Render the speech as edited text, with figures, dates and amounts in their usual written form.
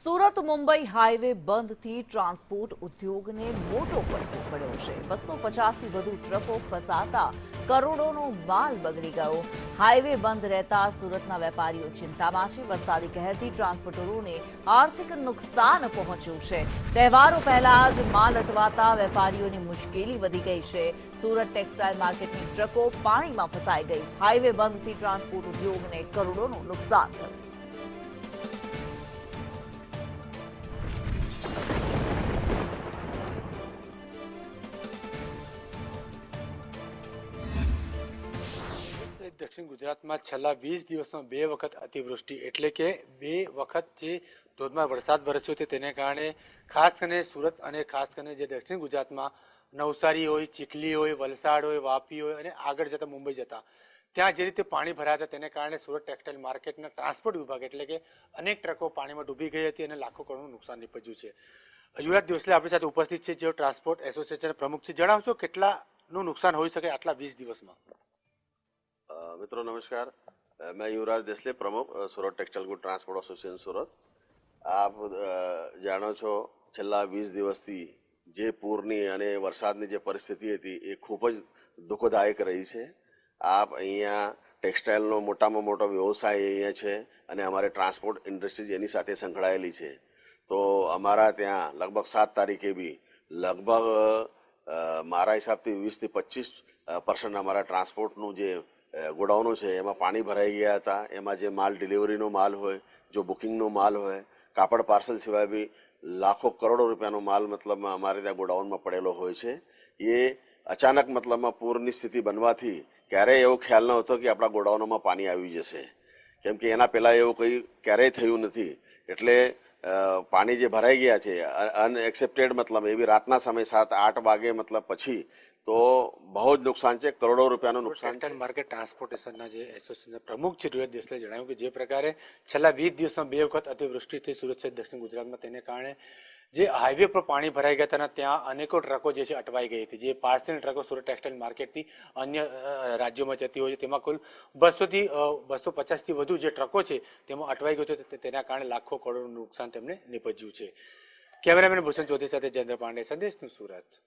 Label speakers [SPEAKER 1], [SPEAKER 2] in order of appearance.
[SPEAKER 1] Surat Mumbai highway બંધથી transport ઉદ્યોગને મોટો ફટકો પડ્યો છે। 250થી વધુ ટ્રકો ફસાતા કરોડોનો માલ બગડી ગયો। હાઈવે બંધ રહેતા સુરતના વેપારીઓ ચિંતામાં છે। વરસાદી કહેરથી ટ્રાન્સપોર્ટરોને આર્થિક નુકસાન પહોંચ્યું છે। તહેવારો પહેલા જ માલ અટવાતા વેપારીઓની મુશ્કેલી વધી ગઈ છે। સુરત ટેક્સટાઇલ માર્કેટની ટ્રકો પાણીમાં ફસાઈ ગઈ। હાઈવે બંધથી ટ્રાન્સપોર્ટ ઉદ્યોગને કરોડોનું નુકસાન થયું।
[SPEAKER 2] દક્ષિણ ગુજરાતમાં છેલ્લા 20 દિવસમાં 2 વખત અતિવૃષ્ટિ એટલે કે 2 વખત જે ધોધમાર વરસાદ વરસ્યો છે તેને કારણે ખાસ કરીને સુરત અને ખાસ કરીને જે દક્ષિણ ગુજરાતમાં નવસારી હોય, ચીખલી હોય, વલસાડ હોય, વાપી હોય અને આગળ જતા મુંબઈ જતા ત્યાં જે રીતે પાણી ભરાયા હતા તેને કારણે સુરત ટેક્સટાઇલ માર્કેટના ટ્રાન્સપોર્ટ વિભાગ એટલે કે અનેક ટ્રકો પાણીમાં ડૂબી ગઈ હતી અને લાખો કરોડનું નુકસાન નીપજ્યું છે। યુવરાજ દેસલે આપણી સાથે ઉપસ્થિત છે, જેઓ ટ્રાન્સપોર્ટ એસોસિએશન પ્રમુખ છે। જણાવશો કેટલાનું નુકસાન હોઈ શકે આટલા 20 દિવસમાં?
[SPEAKER 3] मित्रों नमस्कार, मैं युवराज देसले प्रमुख सूरत टेक्सटाइल गुड ट्रांसपोर्ट एसोसिएशन सूरत। आप जाणो छो छेल्ला 20 દિવસથી જે પૂરની અને વરસાદની જે પરિસ્થિતિ હતી એ ખૂબ જ દુઃખદાયક રહી છે। આપ અહીંયા ટેક્સટાઇલનો મોટામાં મોટો વ્યવસાય અહીંયા છે અને અમારે ટ્રાન્સપોર્ટ ઇન્ડસ્ટ્રીઝ એની સાથે સંકળાયેલી છે। તો અમારા ત્યાં લગભગ 7 તારીખે બી લગભગ મારા હિસાબથી 20 થી 25% અમારા ટ્રાન્સપોર્ટનું જે ગોડાઉનો છે એમાં પાણી ભરાઈ ગયા હતા। એમાં જે માલ ડિલિવરીનો માલ હોય, જો બુકિંગનો માલ હોય, કાપડ પાર્સલ સિવાય બી લાખો કરોડો રૂપિયાનો માલ મતલબમાં અમારે ત્યાં ગોડાઉનમાં પડેલો હોય છે। એ અચાનક મતલબમાં પૂરની સ્થિતિ બનવાથી ક્યારેય એવો ખ્યાલ ન હતો કે આપણા ગોડાઉનોમાં પાણી આવી જશે, કેમ કે એના પહેલાં એવું કંઈ ક્યારેય થયું નથી। એટલે પાણી જે ભરાઈ ગયા છે અનએક્સેપ્ટેડ મતલબ એવી રાતના સમય 7-8 વાગે મતલબ પછી તો બહુ જ નુકસાન છે, કરોડો રૂપિયાનું નુકસાન છે।
[SPEAKER 2] ટેક્સટાઇલ માર્કેટ ટ્રાન્સપોર્ટેશનના જે એસોસિએશનના પ્રમુખ છે યુવરાજ દેસલે જણાવ્યું કે જે પ્રકારે છેલ્લા 20 દિવસમાં 2 વખત અતિવૃષ્ટિ થઈ સુરત સહિત દક્ષિણ ગુજરાતમાં તેને કારણે જે હાઈવે પર પાણી ભરાઈ ગયા હતા ત્યાં અનેકો ટ્રકો જે છે અટવાઈ ગઈ હતી। જે પાર્સલ ટ્રકો સુરત ટેક્સટાઇલ માર્કેટથી અન્ય રાજ્યોમાં જતી હોય છે તેમાં કુલ 250થી વધુ જે ટ્રકો છે તેમાં અટવાઈ ગયો હતો। તેના કારણે લાખો કરોડનું નુકસાન તેમને નીપજ્યું છે। કેમેરામેન ભૂષણ ચૌધરી સાથે જયેન્દ્ર પાંડે, સંદેશ ન્યૂઝ, સુરત।